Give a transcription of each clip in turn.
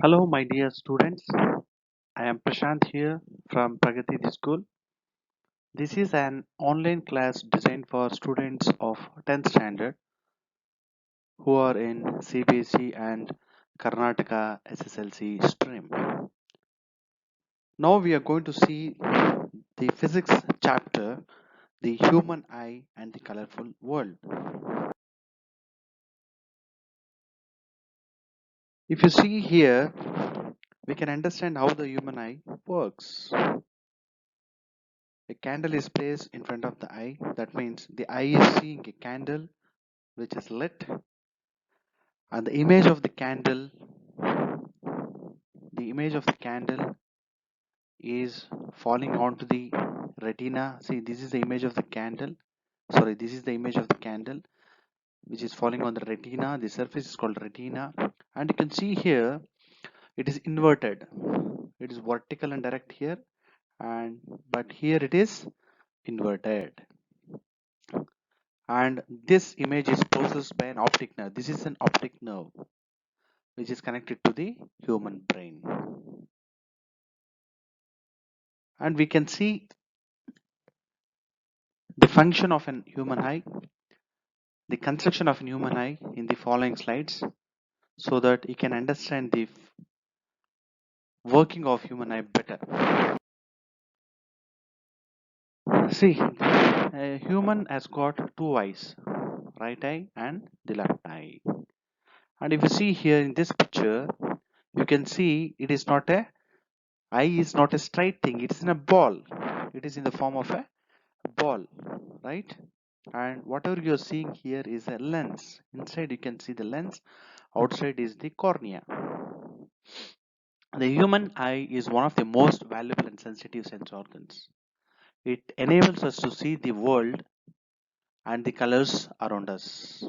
Hello, my dear students. I am Prashant here from Pragati School. This is an online class designed for students of 10th standard who are in Cbse and Karnataka SSLC stream. Now we are going to see the physics chapter, the human eye and the colorful world. If you see here, we can understand how the human eye works. A candle is placed in front of the eye. That means the eye is seeing a candle which is lit, and the image of the candle is falling onto the retina. See, this is the image of the candle. Sorry, this is the image of the candle which is falling on the retina. The surface is called retina, and you can see here it is inverted. It is vertical and direct here, and but here it is inverted. And this image is processed by an optic nerve. This is an optic nerve which is connected to the human brain, and we can see the function of an human eye, the construction of a human eye in the following slides, so that you can understand the working of human eye better. See, a human has got two eyes, right eye and the left eye. And if you see here in this picture, you can see it is not a eye is not a straight thing, it is in a ball. It is in the form of a ball, right? And whatever you are seeing here is a lens. Inside you can see the lens, outside is the cornea. The human eye is one of the most valuable and sensitive sense organs. It enables us to see the world and the colors around us.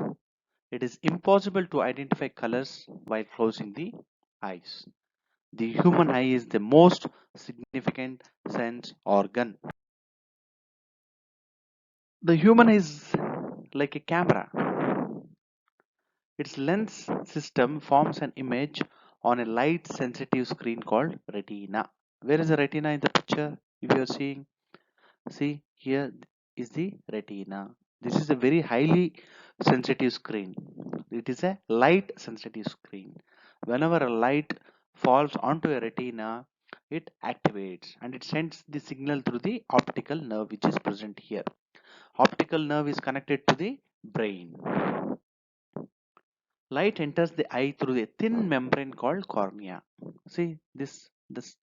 It is impossible to identify colors while closing the eyes. The human eye is the most significant sense organ. The human is like a camera. Its lens system forms an image on a light sensitive screen called retina. Where is the retina in the picture? If you are seeing, see here is the retina. This is a very highly sensitive screen. It is a light sensitive screen. Whenever a light falls onto a retina, it activates and it sends the signal through the optical nerve which is present here. Optical nerve is connected to the brain. Light enters the eye through a thin membrane called cornea. See this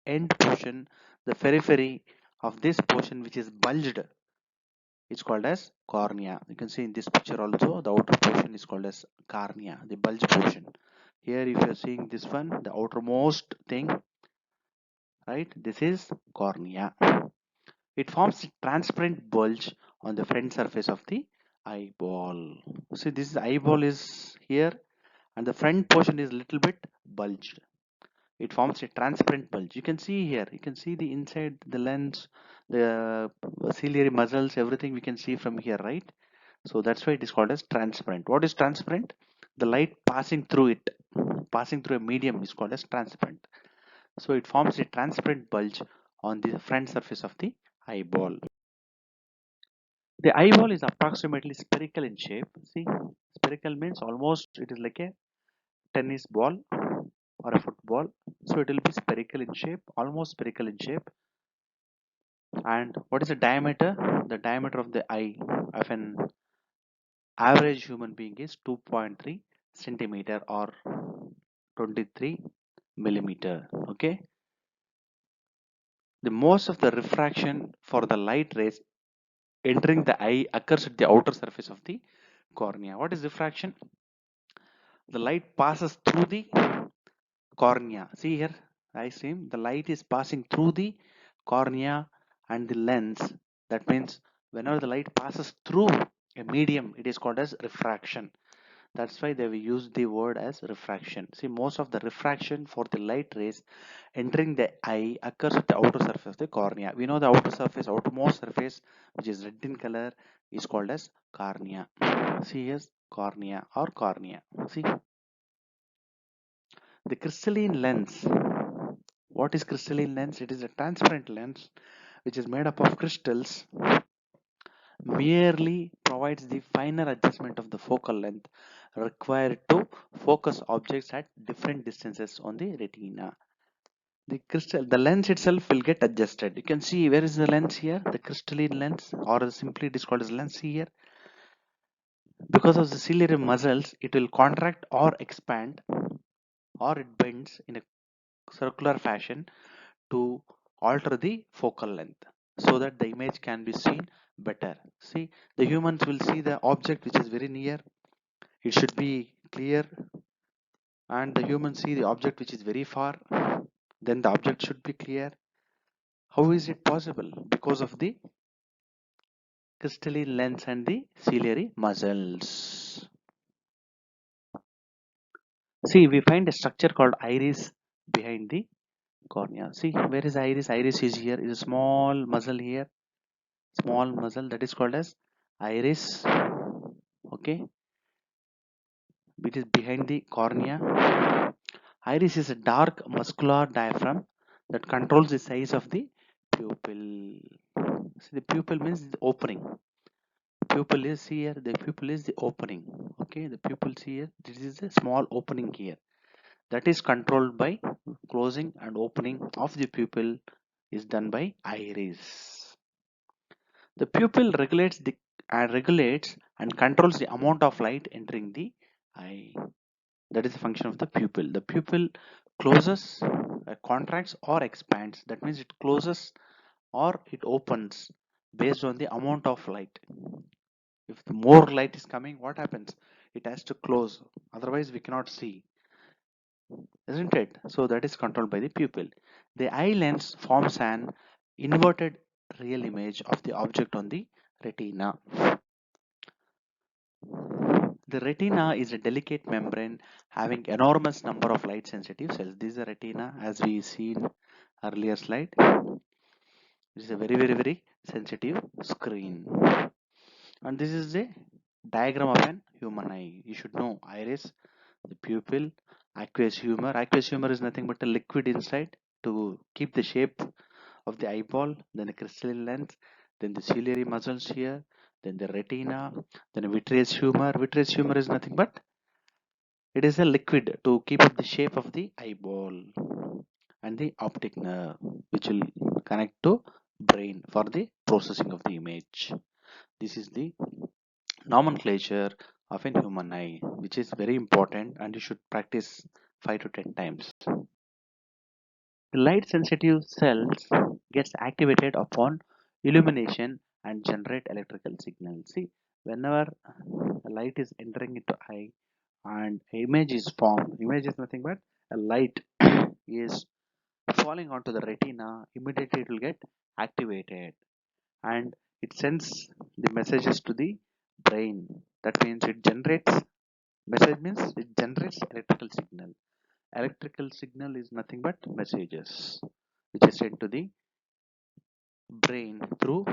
end portion, the periphery of this portion which is bulged, it's called as cornea. You can see in this picture also the outer portion is called as cornea, the bulge portion. Here if you are seeing this one, the outermost thing, right? This is cornea. It forms a transparent bulge on the front surface of the eyeball. See, this eyeball is here and the front portion is little bit bulged. It forms a transparent bulge. You can see here, you can see the inside, the lens, the ciliary muscles, everything we can see from here, right? So that's why it is called as transparent. What is transparent? The light passing through it, passing through a medium is called as transparent. So it forms a transparent bulge on the front surface of the eyeball. The eyeball is approximately spherical in shape. See, spherical means almost it is like a tennis ball or a football. So it will be spherical in shape, almost spherical in shape. And what is the diameter? The diameter of the eye of an average human being is 2.3 centimeter or 23 millimeter. Okay. The most of the refraction for the light rays entering the eye occurs at the outer surface of the cornea. What is refraction? The light passes through the cornea. See here, I see the light is passing through the cornea and the lens. That means whenever the light passes through a medium, it is called as refraction. That's why they will use the word as refraction. See, most of the refraction for the light rays entering the eye occurs at the outer surface of the cornea. We know the outer surface, outermost surface, which is red in color, is called as cornea. See, here's cornea or cornea. See, The crystalline lens. What is crystalline lens? It is a transparent lens which is made up of crystals, merely provides the finer adjustment of the focal length required to focus objects at different distances on the retina. The lens itself will get adjusted. You can see where is the lens here, the crystalline lens, or simply it is called as lens here. Because of the ciliary muscles, it will contract or expand, or it bends in a circular fashion to alter the focal length so that the image can be seen better. See, the humans will see the object which is very near, it should be clear, and the humans see the object which is very far, then the object should be clear. How is it possible? Because of the crystalline lens and the ciliary muscles. See, we find a structure called iris behind the cornea. See, where is iris? Iris is here, is a small muscle here, small muscle that is called as iris. Okay, it is behind the cornea. Iris is a dark muscular diaphragm that controls the size of the pupil. See, the pupil means the opening. Pupil is here, the pupil is the opening. Okay, the pupil here, this is a small opening here, that is controlled by closing and opening of the pupil is done by iris. The pupil regulates and controls the amount of light entering the eye. That is the function of the pupil. The pupil closes, contracts or expands. That means it closes or it opens based on the amount of light. If more light is coming, what happens? It has to close, otherwise we cannot see, isn't it? So that is controlled by the pupil. The eye lens forms an inverted real image of the object on the retina. The retina is a delicate membrane having enormous number of light sensitive cells. This is the retina as we see in earlier slide. This is a very sensitive screen. And this is the diagram of an human eye. You should know iris, the pupil, aqueous humor. Aqueous humor is nothing but a liquid inside to keep the shape of the eyeball, then the crystalline lens, then the ciliary muscles here, then the retina, then vitreous humor. Vitreous humor is nothing but it is a liquid to keep up the shape of the eyeball, and the optic nerve which will connect to brain for the processing of the image. This is the nomenclature of a human eye, which is very important and you should practice 5 to 10 times. The light sensitive cells gets activated upon illumination and generate electrical signals. See, whenever the light is entering into eye and image is formed, image is nothing but a light is falling onto the retina, immediately it will get activated and it sends the messages to the brain. That means it generates message, means it generates electrical signal. Electrical signal is nothing but messages which is sent to the brain through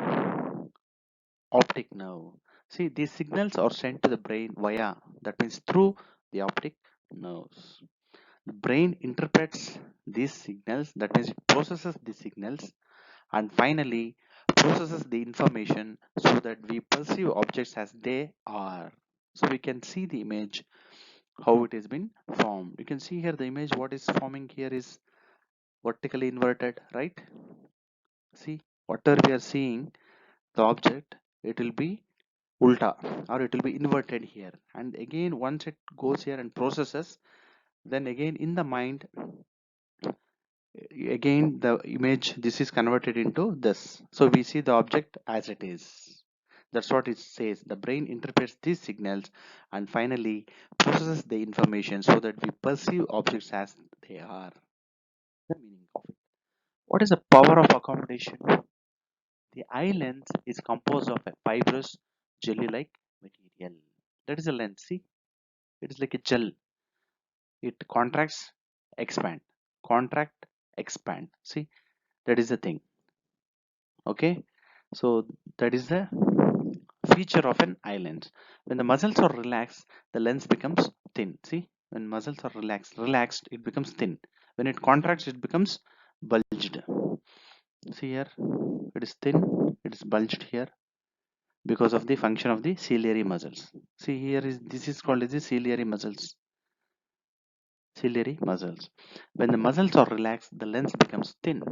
optic nerve. See, these signals are sent to the brain via, that means through the optic nerves. The brain interprets these signals, that means it processes the signals and finally processes the information so that we perceive objects as they are. So we can see the image how it has been formed. You can see here the image, what is forming here is vertically inverted, right? See, whatever we are seeing the object, it will be ulta or it will be inverted here, and again once it goes here and processes, then again in the mind, again the image, this is converted into this, so we see the object as it is. That's what it says. The brain interprets these signals and finally processes the information so that we perceive objects as they are. The meaning of it. What is the power of accommodation? The eye lens is composed of a fibrous jelly like material. That is a lens. See, it is like a gel. It contracts, expand, contract, expand. See, that is the thing. Okay, so that is the feature of an eye lens. When the muscles are relaxed, the lens becomes thin. See, When muscles are relaxed, it becomes thin. When it contracts, it becomes bulged. See here, it is thin, it is bulged here because of the function of the ciliary muscles. See here is this is called as the ciliary muscles. Ciliary muscles. When the muscles are relaxed, the lens becomes thin.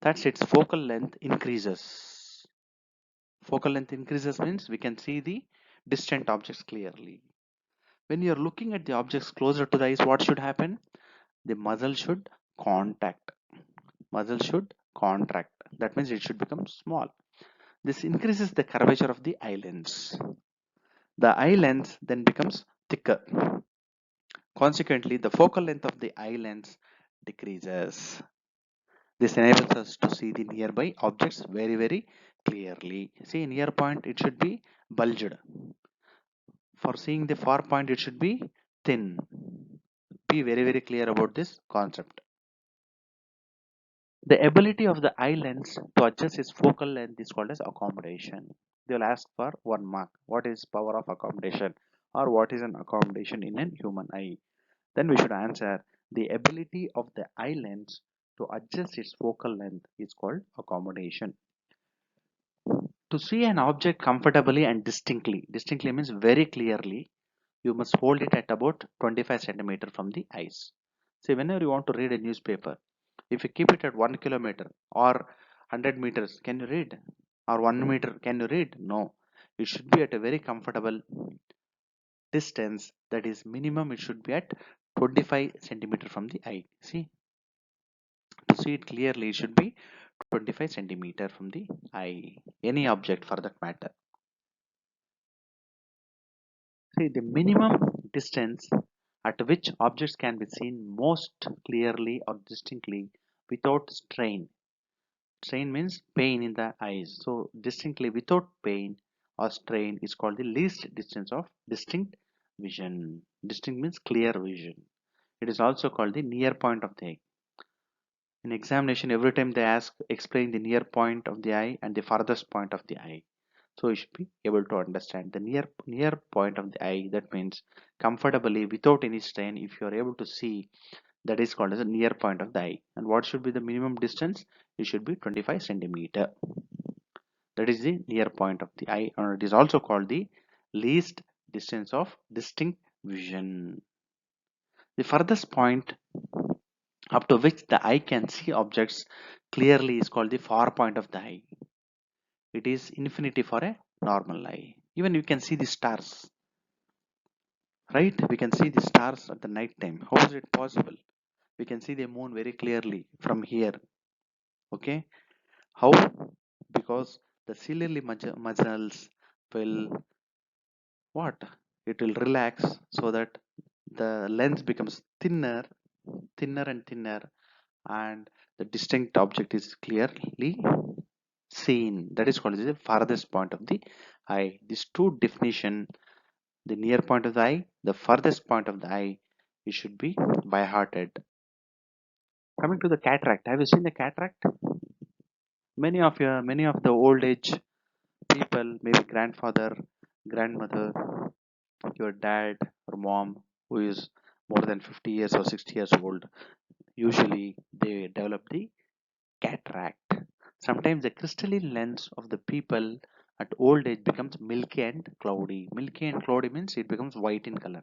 That's its focal length increases. Focal length increases means we can see the distant objects clearly. When you are looking at the objects closer to the eyes, what should happen? The muscle should contact. Muscle should contract. That means it should become small. This increases the curvature of the eye lens. The eye lens then becomes thicker. Consequently, the focal length of the eye lens decreases. This enables us to see the nearby objects very clearly. See, near point it should be bulged. For seeing the far point it should be thin. Be very clear about this concept. The ability of the eye lens to adjust its focal length is called as accommodation. They will ask for 1 mark. What is power of accommodation, or what is an accommodation in a human eye? Then we should answer the ability of the eye lens to adjust its focal length is called accommodation. To see an object comfortably and distinctly means very clearly, you must hold it at about 25 centimeter from the eyes. See, whenever you want to read a newspaper, if you keep it at 1 kilometer or 100 meters, can you read? Or 1 meter, can you read? No. It should be at a very comfortable distance, that is minimum it should be at 25 centimeter from the eye. See, to see it clearly it should be 25 centimeter from the eye, any object for that matter. See, the minimum distance at which objects can be seen most clearly or distinctly without strain. Strain means pain in the eyes. So distinctly without pain or strain is called the least distance of distinct vision. Distinct means clear vision. It is also called the near point of the eye. In examination, every time they ask, explain the near point of the eye and the farthest point of the eye. So you should be able to understand the near point of the eye. That means comfortably without any strain. If you are able to see, that is called as a near point of the eye. And what should be the minimum distance? It should be 25 centimeter. That is the near point of the eye, or it is also called the least distance of distinct vision. The furthest point up to which the eye can see objects clearly is called the far point of the eye. It is infinity for a normal eye. Even you can see the stars, right? We can see the stars at the night time. How is it possible? We can see the moon very clearly from here. Okay, how? Because the ciliary muscles will what? It will relax so that the lens becomes thinner and thinner, and the distinct object is clearly seen. That is called the farthest point of the eye. These two definition, the near point of the eye, the farthest point of the eye, it should be by hearted. Coming to the cataract, have you seen the cataract? Many of the old age people, maybe grandfather, grandmother, your dad or mom who is more than 50 years or 60 years old, usually they develop the cataract. Sometimes the crystalline lens of the people at old age becomes milky and cloudy. Milky and cloudy means it becomes white in color.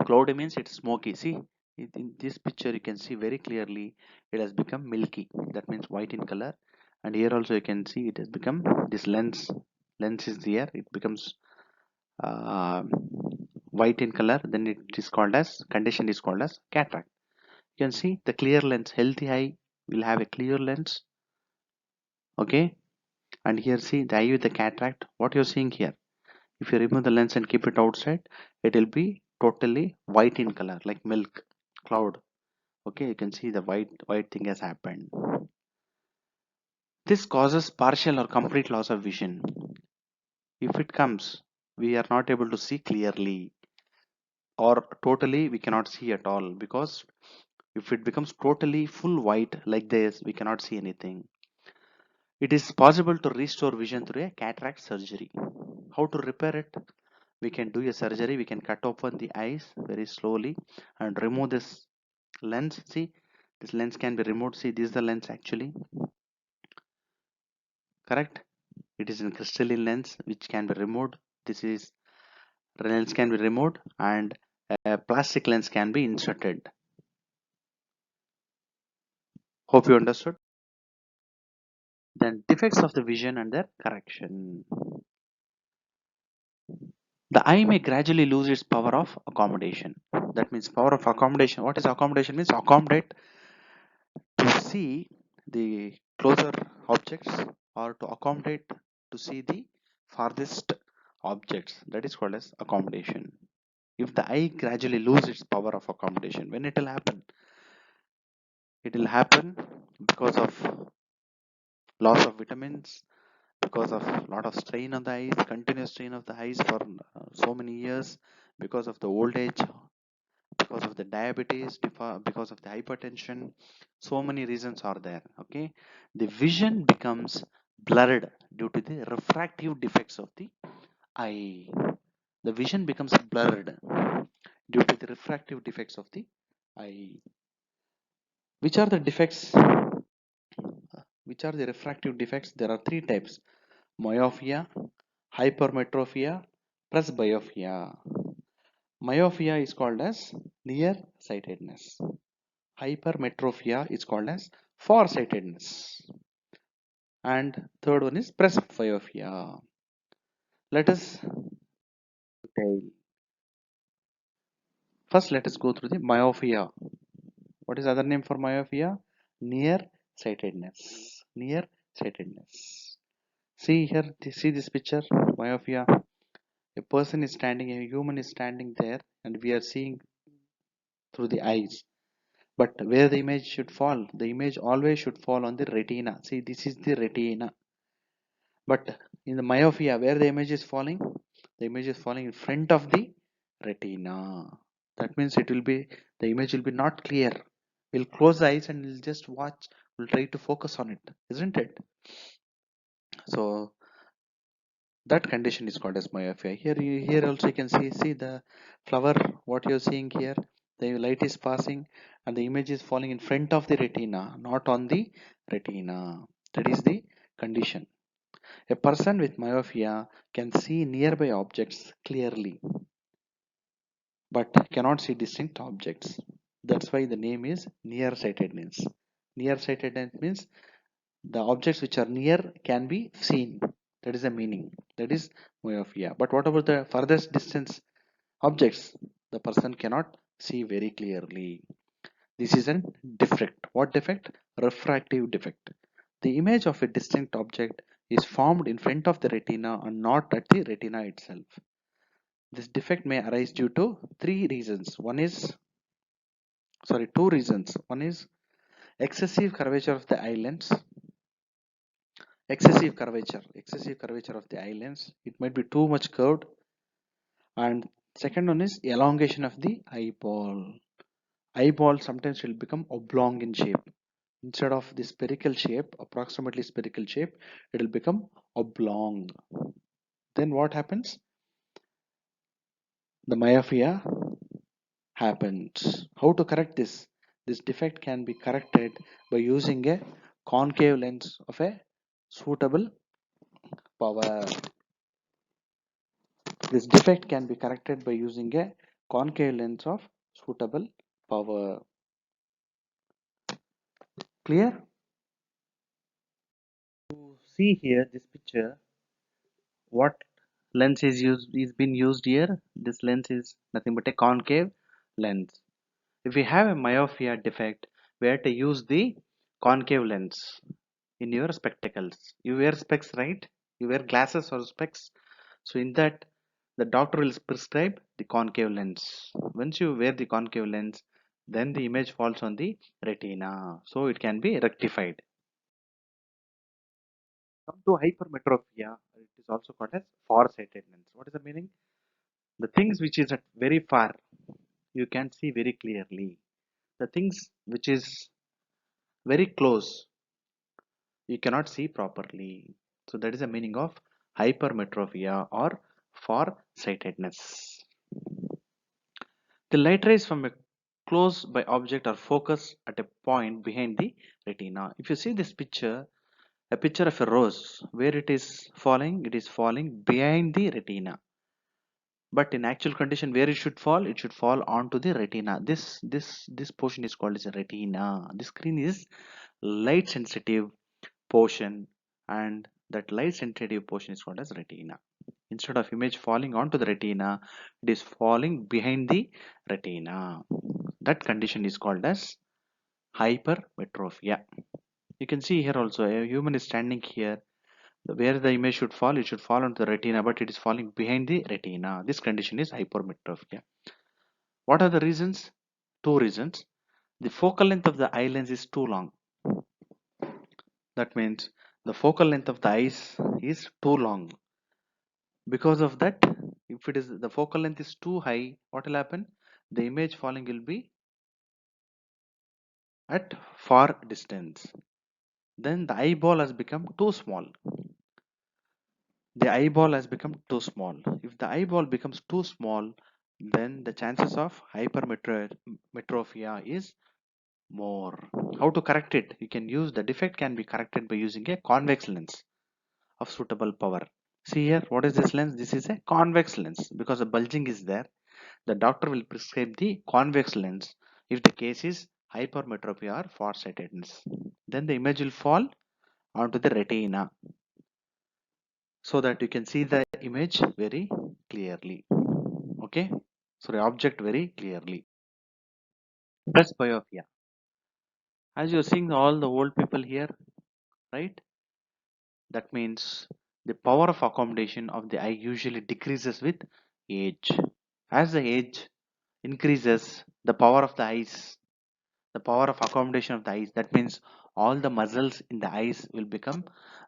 Cloudy means it's smoky. See, in this picture you can see very clearly it has become milky. That means white in color. And here also you can see it has become, this lens is there. It becomes uh, white in color. Then it is called as, condition is called as cataract. You can see the clear lens. Healthy eye will have a clear lens. Okay. And here see the eye with the cataract. What you're seeing here, if you remove the lens and keep it outside, it will be totally white in color, like milk cloud. Okay, you can see the white thing has happened. This causes partial or complete loss of vision. If it comes, we are not able to see clearly, or totally we cannot see at all, because if it becomes totally full white like this, we cannot see anything. It is possible to restore vision through a cataract surgery. How to repair it? we can do a surgery. We can cut open the eyes very slowly and remove this lens. See, this lens can be removed. See, this is the lens actually, correct? It is in crystalline lens which can be removed. This is lens can be removed and a plastic lens can be inserted. Hope you understood. Then defects of the vision and their correction. The eye may gradually lose its power of accommodation. That means power of accommodation. What is accommodation? Means accommodate to see the closer objects or to accommodate to see the farthest objects. That is called as accommodation. If the eye gradually loses its power of accommodation, when it will happen? It will happen because of loss of vitamins, because of lot of strain on the eyes, continuous strain of the eyes for so many years, because of the old age, because of the diabetes, because of the hypertension. So many reasons are there. Okay, the vision becomes blurred due to the refractive defects of the eye. The vision becomes blurred due to the refractive defects of the eye. Which are the defects? Which are the refractive defects? There are three types: myopia, hypermetropia, presbyopia. Myopia is called as near-sightedness. Hypermetropia is called as farsightedness. And third one is presbyopia. Let us first let us go through the myopia. What is the other name for myopia? Near-sightedness. Near-sightedness. See here, see this picture, myopia. A person is standing, a human is standing there, and we are seeing through the eyes. But where the image should fall, the image always should fall on the retina. See, this is the retina. But in the myopia, where the image is falling, the image is falling in front of the retina. That means it will be, the image will be not clear. We'll close the eyes and we'll just watch, we'll try to focus on it, isn't it? So that condition is called as myopia. Here also you can see the flower, what you're seeing here, the light is passing and the image is falling in front of the retina, not on the retina. That is the condition. A person with myopia can see nearby objects clearly but cannot see distinct objects. That's why the name is nearsightedness. Nearsightedness means the objects which are near can be seen. That is the meaning. That is myopia. But what about the furthest distance objects? The person cannot see very clearly. This is a defect. What defect? Refractive defect. The image of a distinct object is formed in front of the retina and not at the retina itself. This defect may arise due to two reasons. One is excessive curvature of the eye lens. Excessive curvature of the eye lens. It might be too much curved. And second one is elongation of the eyeball. Eyeball sometimes will become oblong in shape. Instead of the spherical shape, approximately spherical shape, it will become oblong. Then what happens? The myopia happens. How to correct this? This defect can be corrected by using a concave lens of a suitable power. This defect can be corrected by using a concave lens of suitable power. Clear? To see here this picture, what lens is been used here? This lens is nothing but a concave lens. If we have a myopia defect, we have to use the concave lens in your spectacles. You wear specs, right? You wear glasses or specs. So in that, the doctor will prescribe the concave lens. Once you wear the concave lens, then the image falls on the retina. So it can be rectified. Come to hypermetropia, it is also called as farsightedness. What is the meaning? The things which is at very far, you can see very clearly. The things which is very close, you cannot see properly. So that is the meaning of hypermetropia or farsightedness. The light rays from a close by object are focused at a point behind the retina. If you see this picture, a picture of a rose, where it is falling behind the retina. But in actual condition, where it should fall onto the retina. This portion is called as a retina. The screen is light sensitive portion, and that light sensitive portion is called as retina. Instead of image falling onto the retina, it is falling behind the retina. That condition is called as hypermetropia. You can see here also a human is standing here. Where the image should fall, it should fall onto the retina, but it is falling behind the retina. This condition is hypermetropia. What are the reasons? Two reasons. The focal length of the eye lens is too long. That means the focal length of the eyes is too long. Because of that, if it is the focal length is too high, what will happen? The image falling will be at far distance. Then the eyeball has become too small. The eyeball has become too small. If the eyeball becomes too small, then the chances of hypermetropia is more. How to correct it? You can use the defect can be corrected by using a convex lens of suitable power. See here, what is this lens? This is a convex lens. Because the bulging is there, the doctor will prescribe the convex lens if the case is hypermetropia or farsightedness. Then the image will fall onto the retina so that you can see the image very clearly. Okay, so the object very clearly. Presbyopia. As you're seeing all the old people here, right? That means the power of accommodation of the eye usually decreases with age. As the age increases, the power of the eyes, the power of accommodation of the eyes, that means all the muscles in the eyes will become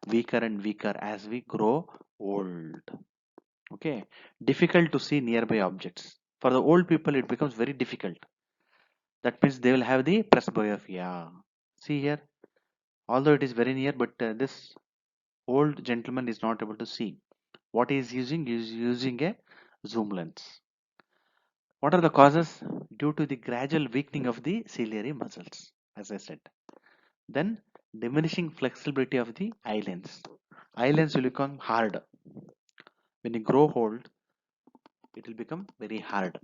weaker and weaker as we grow old. Okay, difficult to see nearby objects. For the old people, it becomes very difficult. That means they will have the presbyopia. See here, although it is very near, but this old gentleman is not able to see. What he is using a zoom lens. What are the causes? Due to the gradual weakening of the ciliary muscles, as I said. Then diminishing flexibility of the eye lens. Eye lens will become hard. When you grow old, it will become very hard.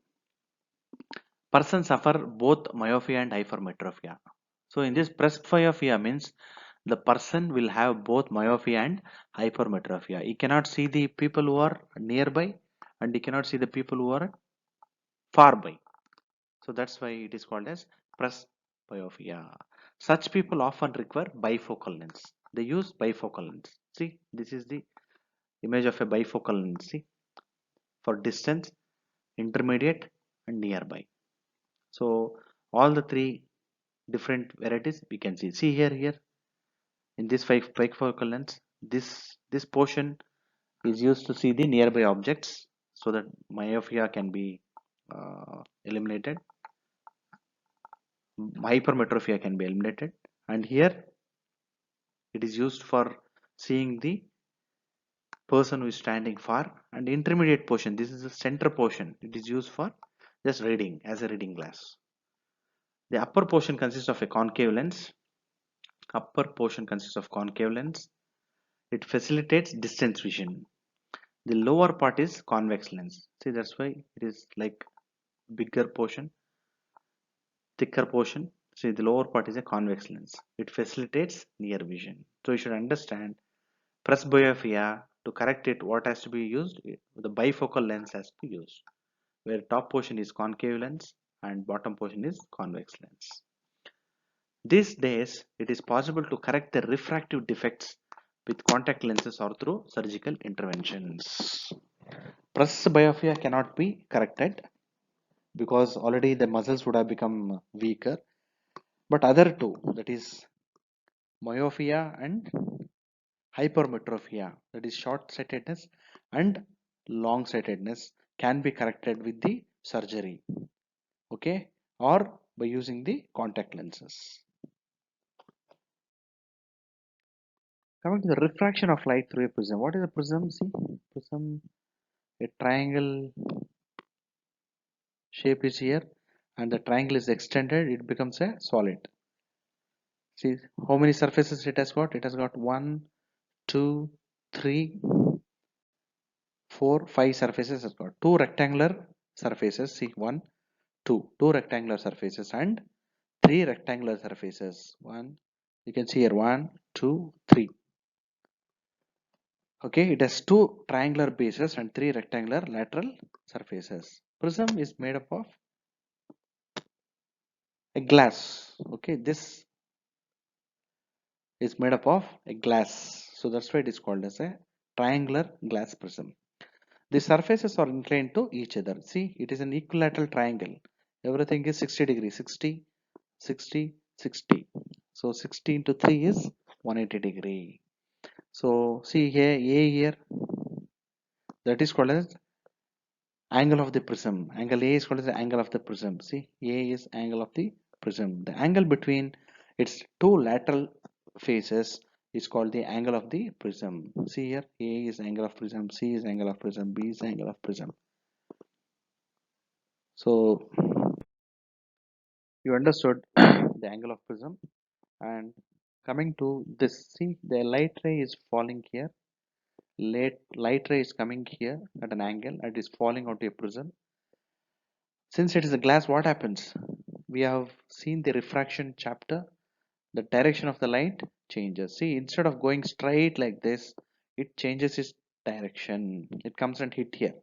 Person suffer both myopia and hypermetropia. So in this presbyopia means the person will have both myopia and hypermetropia. He cannot see the people who are nearby and he cannot see the people who are far by. So that's why it is called as presbyopia. Such people often require bifocal lens. They use bifocal lens. See, this is the image of a bifocal lens. See, for distance, intermediate, and nearby. So all the three different varieties we can see. See here in this bifocal lens, this portion is used to see the nearby objects so that myopia can be eliminated, hypermetropia can be eliminated, and here it is used for seeing the person who is standing far, and intermediate portion, this is the center portion, it is used for just reading as a reading glass. The upper portion consists of a concave lens. It facilitates distance vision. The lower part is convex lens. See, that's why it is like bigger portion, thicker portion. See, the lower part is a convex lens. It facilitates near vision. So you should understand presbyopia. To correct it, what has to be used? The bifocal lens has to be used, where top portion is concave lens and bottom portion is convex lens. These days, it is possible to correct the refractive defects with contact lenses or through surgical interventions. Presbyopia cannot be corrected because already the muscles would have become weaker. But other two, that is myopia and hypermetropia, that is short-sightedness and long-sightedness, can be corrected with the surgery, okay, or by using the contact lenses. Coming to the refraction of light through a prism. What is a prism? See, prism a triangle shape is here, and the triangle is extended, it becomes a solid. See how many surfaces it has got? It has got 1, 2, 3, 4, 5 surfaces. Has got two rectangular surfaces. See, two rectangular surfaces and three rectangular surfaces. You can see here 1, 2, 3. Okay, it has two triangular bases and three rectangular lateral surfaces. Prism is made up of a glass. Okay, this is made up of a glass. So that's why it is called as a triangular glass prism. The surfaces are inclined to each other. See, it is an equilateral triangle. Everything is 60 degrees. 60, 60, 60. So 60 into 3 is 180 degree. So see here, A here, that is called as angle of the prism. Angle A is called as the angle of the prism. See, A is angle of the prism. The angle between its two lateral faces is called the angle of the prism. See here, A is angle of prism, C is angle of prism, B is angle of prism. So you understood the angle of prism. And coming to this, see, the light ray is falling here. Light ray is coming here at an angle and is falling onto a prism. Since it is a glass, what happens? We have seen the refraction chapter. The direction of the light changes. See, instead of going straight like this, it changes its direction. It comes and hit here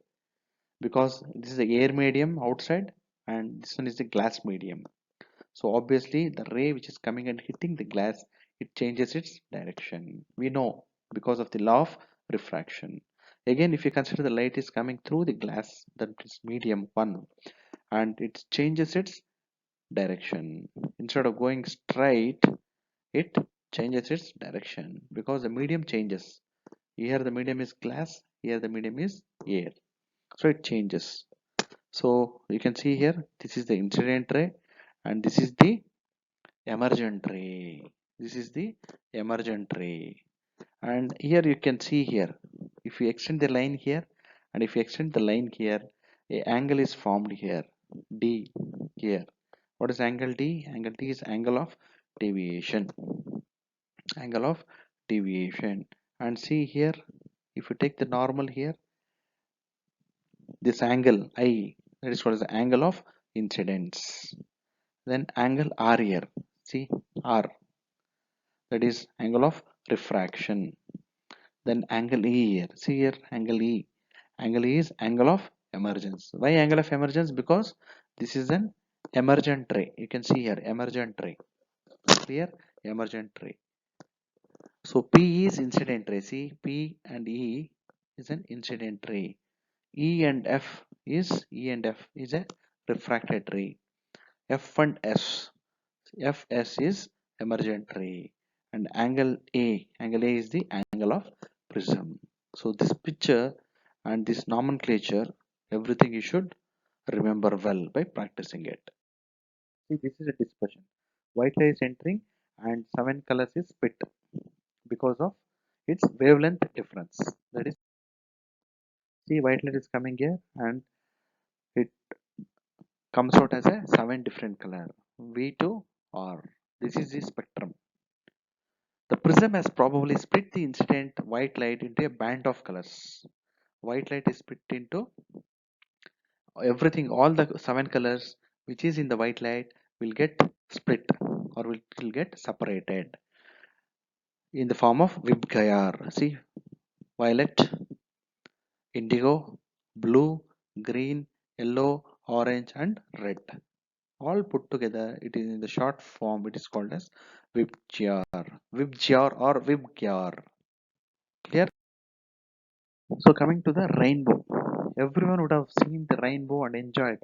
because this is the air medium outside and this one is the glass medium. So obviously the ray which is coming and hitting the glass, it changes its direction. We know because of the law of refraction. Again, if you consider the light is coming through the glass, that is medium 1, and it changes its direction. Instead of going straight, it changes its direction because the medium changes. Here the medium is glass, here the medium is air. So it changes. So you can see here, this is the incident ray and this is the emergent ray. This is the emergent ray. And here you can see here, if you extend the line here and if you extend the line here, a angle is formed here, D here. What is angle D? Angle D is angle of deviation. Angle of deviation. And see here, if you take the normal here, this angle I, that is called as the angle of incidence. Then angle R here, see R, that is angle of refraction. Then angle E here, see here angle E. Angle E is angle of emergence. Why angle of emergence? Because this is an emergent ray. You can see here emergent ray. Clear? Emergent ray. So P is incident ray. See, P and E is an incident ray. E and F is a refracted ray. F and S. Fs is emergent ray. And angle A is the angle of prism. So this picture and this nomenclature, everything you should remember well by practicing it. See, this is a dispersion. White light is entering and 7 colors is split because of its wavelength difference. That is, see, white light is coming here and it comes out as a 7 different color, V to R. This is the spectrum. The prism has probably split the incident white light into a band of colors. White light is split into everything, all the 7 colors which is in the white light will get split or will get separated in the form of Vibgayar. See, violet, indigo, blue, green, yellow, orange and red. All put together, it is in the short form, it is called as Vibgyar. Vibgyar or Vibgyar. Clear? So coming to the rainbow. Everyone would have seen the rainbow and enjoyed.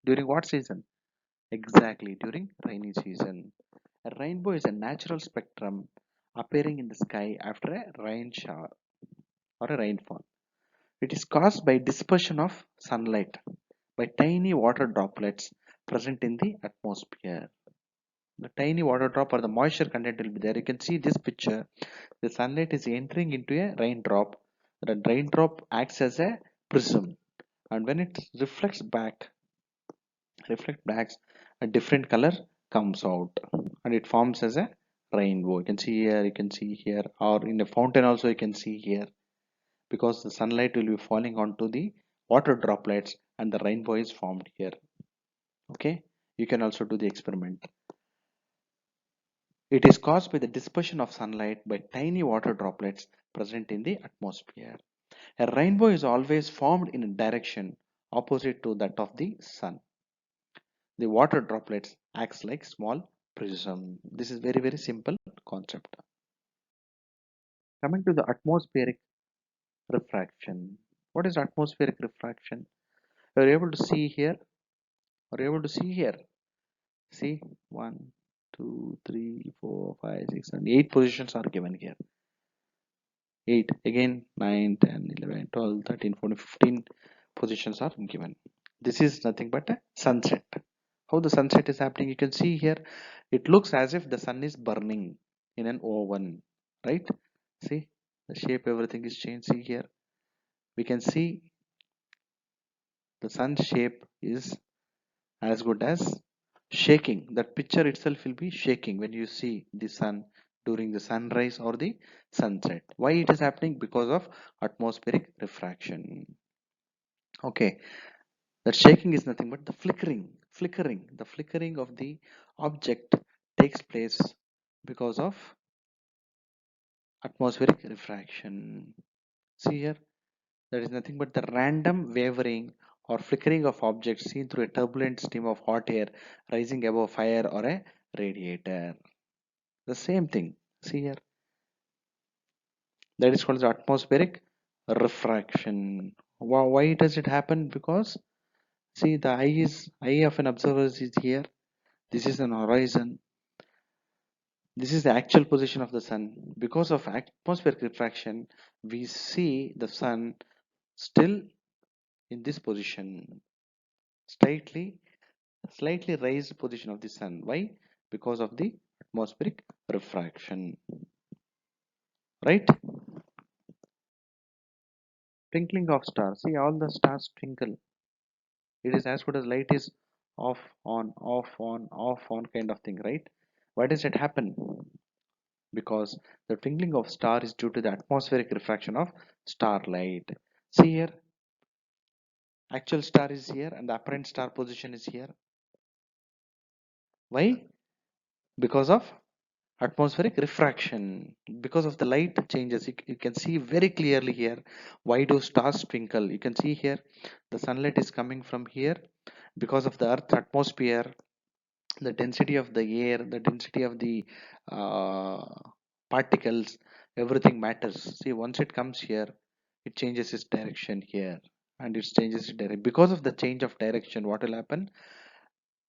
During what season? Exactly, during rainy season. A rainbow is a natural spectrum appearing in the sky after a rain shower or a rainfall. It is caused by dispersion of sunlight by tiny water droplets present in the atmosphere. The tiny water drop or the moisture content will be there. You can see this picture. The sunlight is entering into a raindrop. The raindrop acts as a prism, and when it reflect back, a different color comes out and it forms as a rainbow. You can see here, you can see here, or in a fountain also you can see here, because the sunlight will be falling onto the water droplets and the rainbow is formed here. Okay, you can also do the experiment. It is caused by the dispersion of sunlight by tiny water droplets present in the atmosphere. A rainbow is always formed in a direction opposite to that of the sun. The water droplets acts like small prism. This is very simple concept. Coming to the atmospheric refraction. What is atmospheric refraction? You are able to see here. Are you able to see here? See, 1, 2, 3, 4, 5, 6, 7, 8 positions are given here. 8 again, 9, 10, 11, 12, 13, 14, 15 positions are given. This is nothing but a sunset. How the sunset is happening, you can see here. It looks as if the sun is burning in an oven, right? See the shape, everything is changed. See here, we can see the sun shape is as good as shaking. That picture itself will be shaking when you see the sun during the sunrise or the sunset. Why it is happening? Because of atmospheric refraction. Okay, that shaking is nothing but the flickering of the object takes place because of atmospheric refraction. See here, that is nothing but the random wavering or flickering of objects seen through a turbulent stream of hot air rising above fire or a radiator. The same thing. See here, that is called the atmospheric refraction. Why does it happen? Because see, the eye of an observer is here. This is an horizon. This is the actual position of the sun. Because of atmospheric refraction, we see the sun still in this position, slightly raised position of the sun. Why? Because of the atmospheric refraction, right? Twinkling of stars. See, all the stars twinkle. It is as good as light is off, on, off, on, off, on kind of thing, right? Why does it happen? Because the twinkling of star is due to the atmospheric refraction of starlight. See here, actual star is here and the apparent star position is here. Why? Because of atmospheric refraction. Because of the light changes, you can see very clearly here. Why do stars twinkle? You can see here the sunlight is coming from here. Because of the earth atmosphere, the density of the air, the density of the uh, particles, everything matters. See, once it comes here, it changes its direction here, and it changes its direction. Because of the change of direction, what will happen?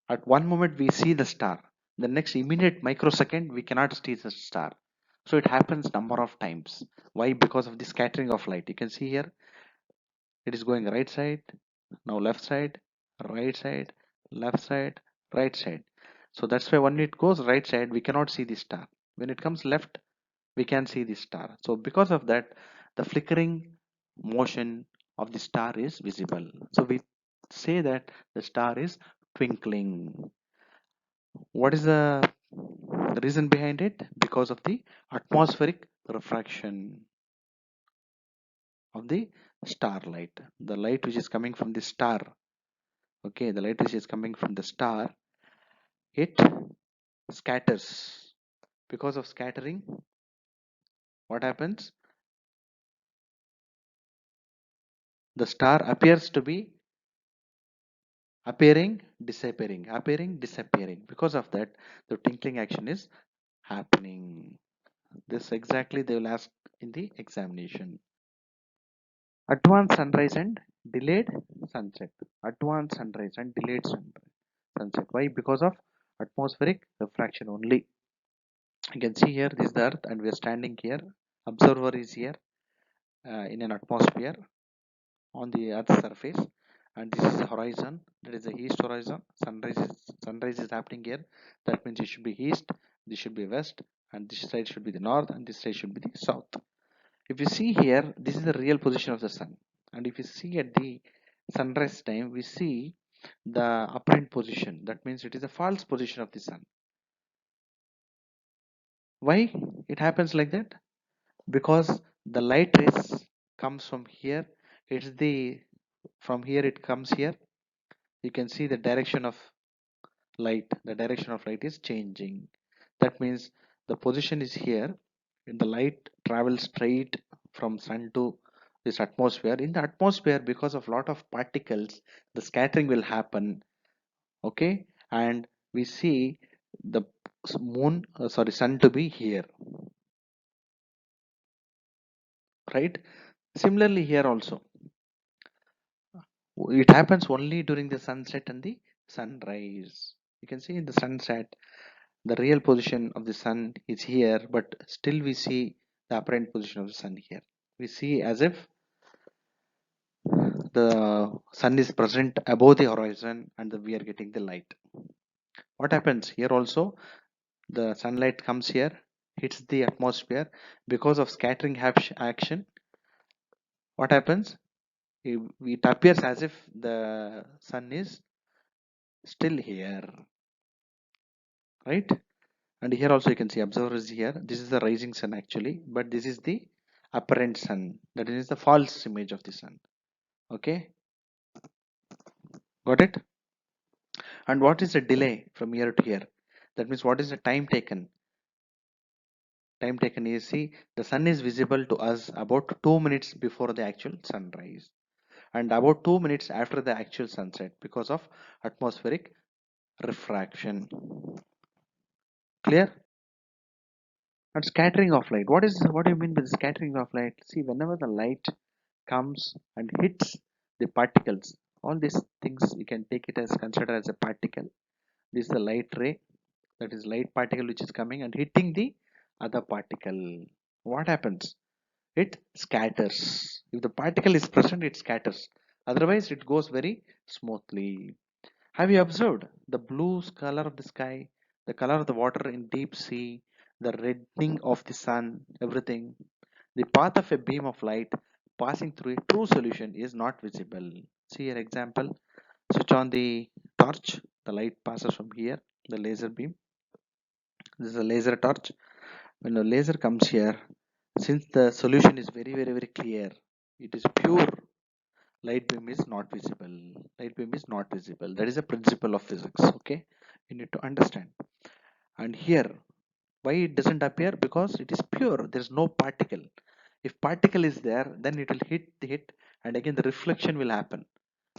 At one moment we see the star, the next immediate microsecond we cannot see the star. So it happens number of times. Why? Because of the scattering of light. You can see here, it is going right side, now left side, right side, left side, right side. So that's why when it goes right side we cannot see the star. When it comes left we can see the star. So because of that, the flickering motion of the star is visible. So we say that the star is twinkling. What is the reason behind it? Because of the atmospheric refraction of the starlight. The light which is coming from the star, okay, the light which is coming from the star, it scatters. Because of scattering, what happens? The star appears to be appearing, disappearing. Because of that, the twinkling action is happening. This exactly they will ask in the examination. Advanced sunrise and delayed sunset. Advanced sunrise and delayed sunset. Why? Because of atmospheric refraction only. You can see here, this is the earth and we are standing here. Observer is here in an atmosphere on the earth's surface, and this is the horizon. That is the east horizon. Sunrise is happening here. That means it should be east, this should be west, and this side should be the north, and this side should be the south. If you see here, this is the real position of the sun, and if you see at the sunrise time, we see the apparent position. That means it is a false position of the sun. Why it happens like that? Because the light rays comes from here. It's the from here it comes here. You can see the direction of light. The direction of light is changing. That means the position is here, and the light travels straight from sun to this atmosphere. In the atmosphere, because of lot of particles, the scattering will happen. Okay, and we see the sun to be here, right? Similarly here also, it happens only during the sunset and the sunrise. You can see in the sunset the real position of the sun is here, but still we see the apparent position of the sun here. We see as if the sun is present above the horizon and we are getting the light. What happens here also? The sunlight comes here, hits the atmosphere. Because of scattering action, what happens? It appears as if the sun is still here, right? And here also you can see observer is here. This is the rising sun actually, but this is the apparent sun. That is the false image of the sun. Okay, got it? And what is the delay from here to here? That means what is the time taken? Time taken is, see, the sun is visible to us about 2 minutes before the actual sunrise and about 2 minutes after the actual sunset because of atmospheric refraction. Clear? And scattering of light. What do you mean by the scattering of light? See, whenever the light comes and hits the particles, all these things you can take it as considered as a particle. This is the light ray, that is light particle which is coming and hitting the other particle. What happens? It scatters. If the particle is present, it scatters. Otherwise, it goes very smoothly. Have you observed the blue color of the sky, the color of the water in deep sea, the reddening of the sun, everything? The path of a beam of light passing through a true solution is not visible. See here example. Switch on the torch. The light passes from here, the laser beam. This is a laser torch. When the laser comes here, since the solution is very clear, it is pure, light beam is not visible. Light beam is not visible. That is a principle of physics. Okay, you need to understand. And here, why it doesn't appear? Because it is pure. There is no particle. If particle is there, then it will hit, and again the reflection will happen.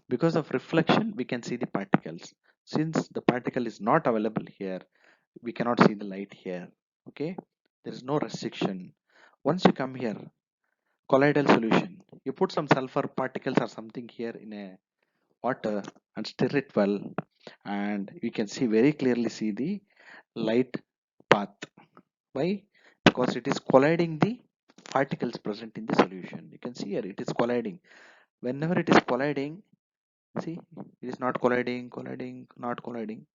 Because of reflection, we can see the particles. Since the particle is not available here, we cannot see the light here. Okay, there is no restriction. Once you come here, colloidal solution, you put some sulfur particles or something here in a water and stir it well, and you can see very clearly see the light path. Why? Because it is colliding the particles present in the solution. You can see here it is colliding. Whenever it is colliding, see, it is not colliding, not colliding.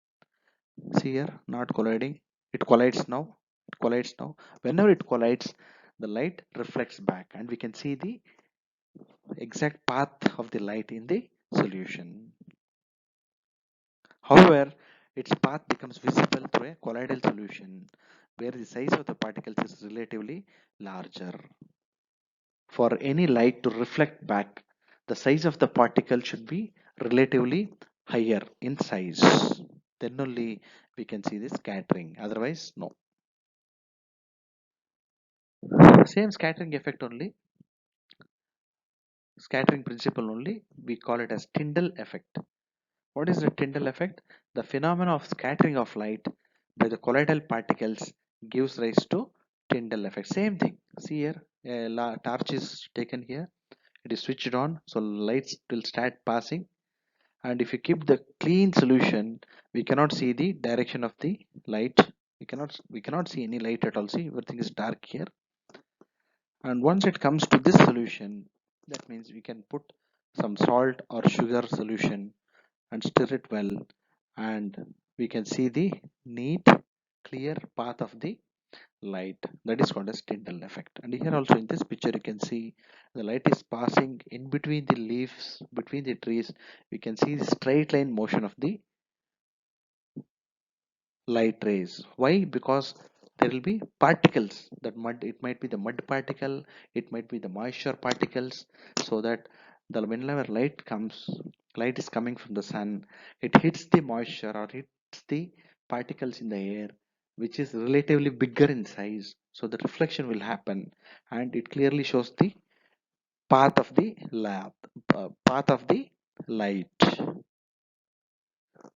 See here, not colliding. It collides now. It collides now. Whenever it collides, the light reflects back, and we can see the exact path of the light in the solution. However, its path becomes visible through a colloidal solution where the size of the particles is relatively larger. For any light to reflect back, the size of the particle should be relatively higher in size. Then only we can see the scattering. Otherwise, no. Same scattering effect only, scattering principle only. We call it as Tyndall effect. What is the Tyndall effect? The phenomena of scattering of light by the colloidal particles gives rise to Tyndall effect. Same thing. See here, a torch is taken here. It is switched on, so lights will start passing. And if you keep the clean solution, we cannot see the direction of the light. We cannot see any light at all. See, everything is dark here. And once it comes to this solution, that means we can put some salt or sugar solution and stir it well, and we can see the neat clear path of the light. That is called as Tyndall effect. And here also in this picture you can see the light is passing in between the leaves, between the trees. We can see the straight line motion of the light rays. Why? Because there will be particles, that mud, it might be the mud particle, it might be the moisture particles, so that the whenever light is coming from the sun, it hits the moisture or hits the particles in the air, which is relatively bigger in size, so the reflection will happen, and it clearly shows the path of the path of the light.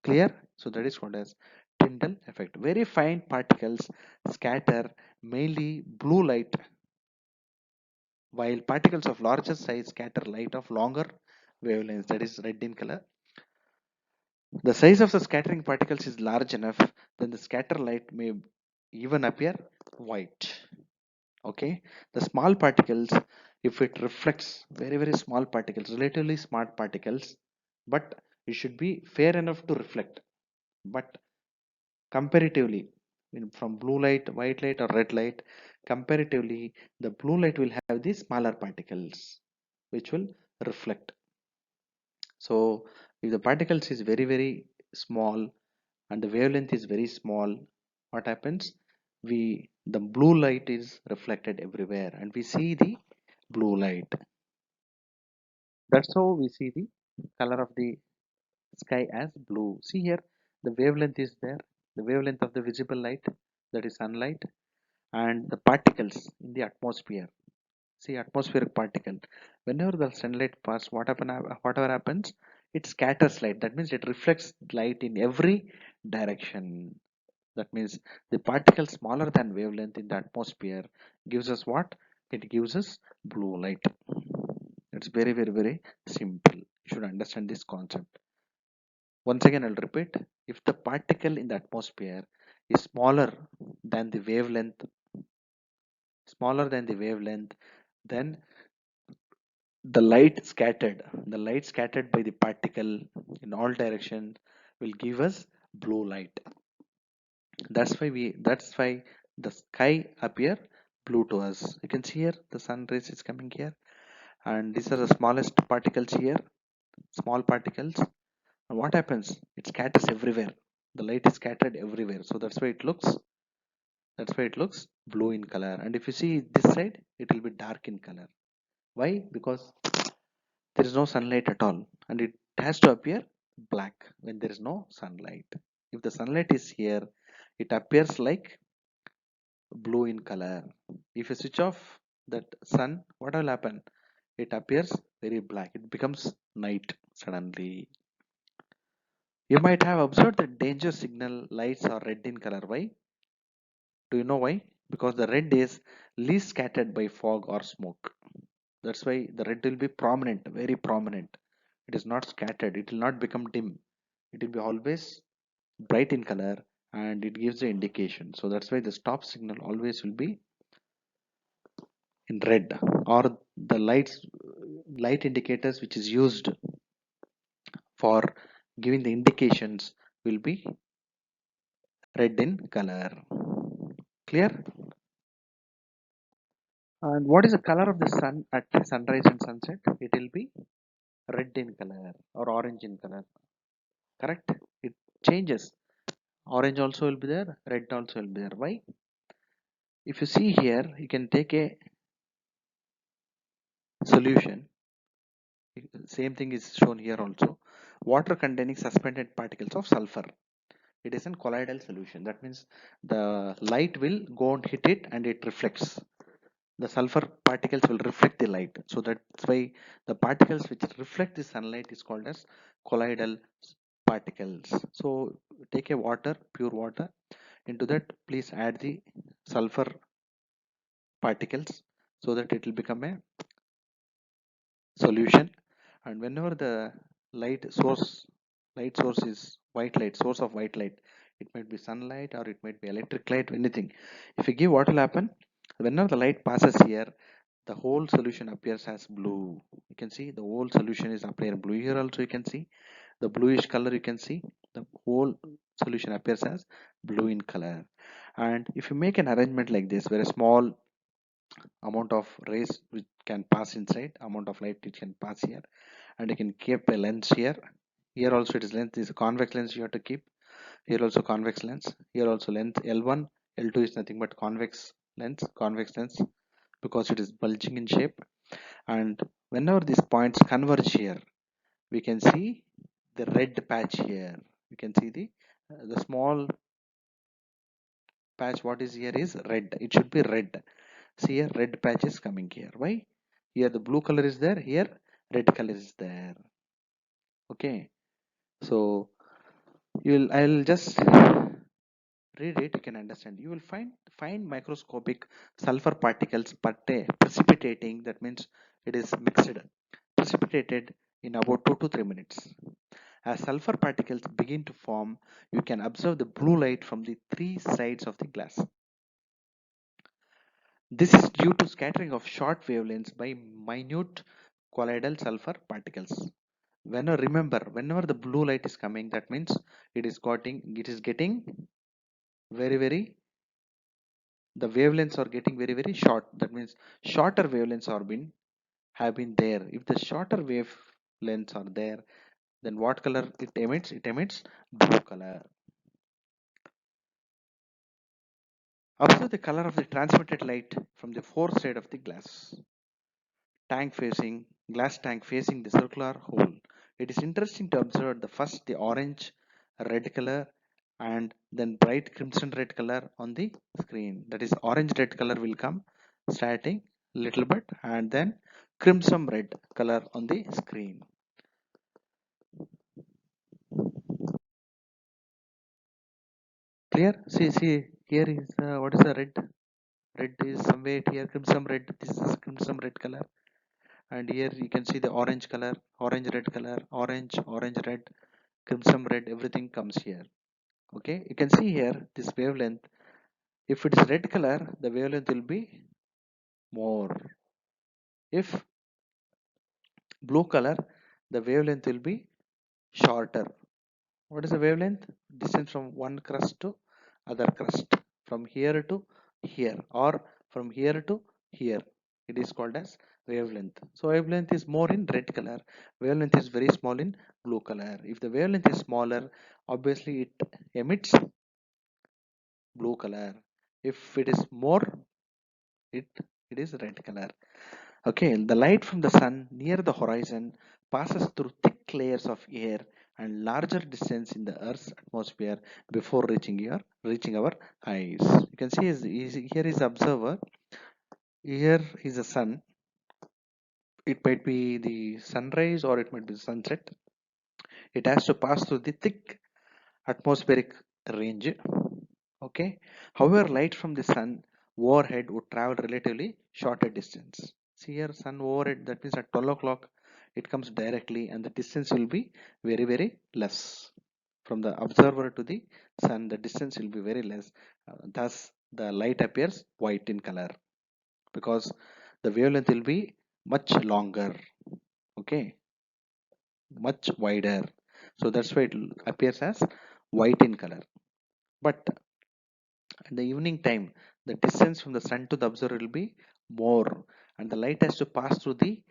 Clear? So that is called as Tyndall effect. Very fine particles scatter mainly blue light, while particles of larger size scatter light of longer wavelengths, that is red in color. The size of the scattering particles is large enough, then the scatter light may even appear white. Okay, the small particles, if it reflects, very small particles, relatively smart particles, but it should be fair enough to reflect. But comparatively, from blue light, white light or red light, comparatively the blue light will have the smaller particles which will reflect. So if the particles is very small and the wavelength is very small, what happens? The blue light is reflected everywhere and we see the blue light. That's how we see the color of the sky as blue. See here, the wavelength is there, the wavelength of the visible light, that is sunlight, and the particles in the atmosphere. See, atmospheric particle, whenever the sunlight passes, whatever happens, it scatters light. That means it reflects light in every direction. That means the particle smaller than wavelength in the atmosphere gives us what? It gives us blue light. It's very simple. You should understand this concept. Once again I'll repeat, if the particle in the atmosphere is than the wavelength smaller than the wavelength, then the light scattered by the particle in all directions will give us blue light. That's why the sky appear blue to us. You can see here the sun rays is coming here, and these are the smallest particles here, small particles. And what happens? It scatters everywhere. The light is scattered everywhere, so that's why it looks blue in color. And if you see this side, it will be dark in color. Why? Because there is no sunlight at all, and it has to appear black when there is no sunlight. If the sunlight is here, it appears like blue in color. If you switch off that sun, what will happen? It appears very black, it becomes night suddenly. You might have observed that danger signal lights are red in color. Why? Do you know why? Because the red is least scattered by fog or smoke. That's why the red will be prominent, very prominent. It is not scattered, it will not become dim. It will be always bright in color, and it gives the indication. So that's why the stop signal always will be in red, or the light indicators which is used for giving the indications will be red in color. Clear? And what is the color of the sun at sunrise and sunset? It will be red in color or orange in color. Correct? It changes. Orange also will be there, red also will be there. Why? If you see here, you can take a solution. Same thing is shown here also. Water containing suspended particles of sulfur. It is in colloidal solution. That means the light will go and hit it and it reflects. The sulfur particles will reflect the light. So that's why the particles which reflect the sunlight is called as colloidal particles. So take a pure water. Into that, please add the sulfur particles so that it will become a solution. And whenever the light source is white light, source of white light, it might be sunlight or it might be electric light, anything. If you give, what will happen? Whenever the light passes here, the whole solution appears as blue. You can see the whole solution is appearing blue. Here also you can see the bluish color. You can see the whole solution appears as blue in color. And if you make an arrangement like this where a small amount of rays which can pass inside, amount of light it can pass here, and you can keep a lens here. Here also it is lens, this is a convex lens you have to keep. Here also convex lens, here also length L1, L2 is nothing but convex lens because it is bulging in shape. And whenever these points converge here, we can see the red patch here. We can see the small patch what is here is red. It should be red. See here, red patch is coming here. Why? Here the blue color is there, here red color is there. Okay, so I'll just read it, you can understand. You will find fine microscopic sulfur particles precipitating, that means it is mixed, precipitated in about 2 to 3 minutes. As sulfur particles begin to form, you can observe the blue light from the three sides of the glass. This is due to scattering of short wavelengths by minute colloidal sulfur particles. Whenever the blue light is coming, that means it is getting very, the wavelengths are getting very short. That means shorter wavelengths have been there. If the shorter wavelengths are there, then what color it emits? It emits blue color. Observe the color of the transmitted light from the four sides of the glass tank facing the circular hole. It is interesting to observe the orange red color and then bright crimson red color on the screen. That is, orange red color will come starting little bit and then crimson red color on the screen. Clear? See here is what is the red? Red is somewhere here, crimson red. This is crimson red color. And here you can see the orange color, orange red color, orange red, crimson red, everything comes here. Okay, you can see here this wavelength. If it is red color, the wavelength will be more. If blue color, the wavelength will be shorter. What is the wavelength? Distance from one crust to other crust, from here to here, or from here to here. It is called as wavelength. So wavelength is more in red color, wavelength is very small in blue color. If the wavelength is smaller, obviously it emits blue color. If it is more, it is red color. Okay, the light from the sun near the horizon passes through thick layers of air and larger distance in the earth's atmosphere before reaching our eyes. You can see here is the observer, here is the sun. It might be the sunrise or it might be the sunset. It has to pass through the thick atmospheric range. Okay, however, light from the sun overhead would travel relatively shorter distance. See here, sun overhead, that means at 12 o'clock it comes directly and the distance will be very less. From the observer to the sun, the distance will be very less. Thus, the light appears white in color because the wavelength will be much longer. Okay, much wider. So that's why it appears as white in color. But in the evening time, the distance from the sun to the observer will be more, and the light has to pass through the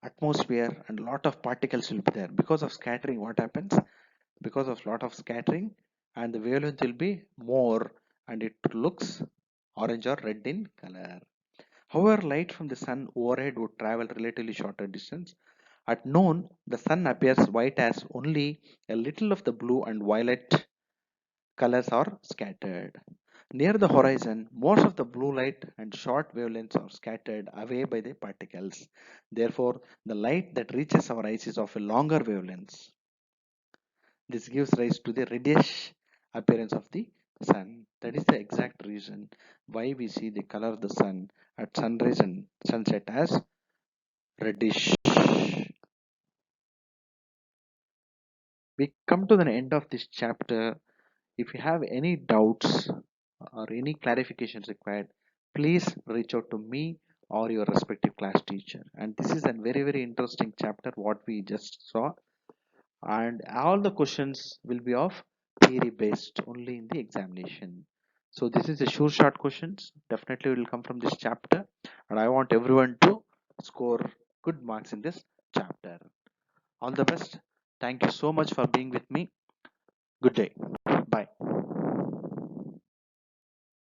atmosphere, and a lot of particles will be there. Because of scattering, what happens? Because of lot of scattering, and the wavelength will be more, and it looks orange or red in color. However, light from the sun overhead would travel relatively shorter distance. At noon, the sun appears white as only a little of the blue and violet colors are scattered. Near the horizon, most of the blue light and short wavelengths are scattered away by the particles. Therefore, the light that reaches our eyes is of a longer wavelengths. This gives rise to the reddish appearance of the sun. That is the exact reason why we see the color of the sun at sunrise and sunset as reddish. We come to the end of this chapter. If you have any doubts or any clarifications required, please reach out to me or your respective class teacher. And this is a very interesting chapter what we just saw, and all the questions will be of theory based only in the examination. So this is a sure shot questions, definitely will come from this chapter, and I want everyone to score good marks in this chapter. All the best. Thank you so much for being with me. Good day. Bye.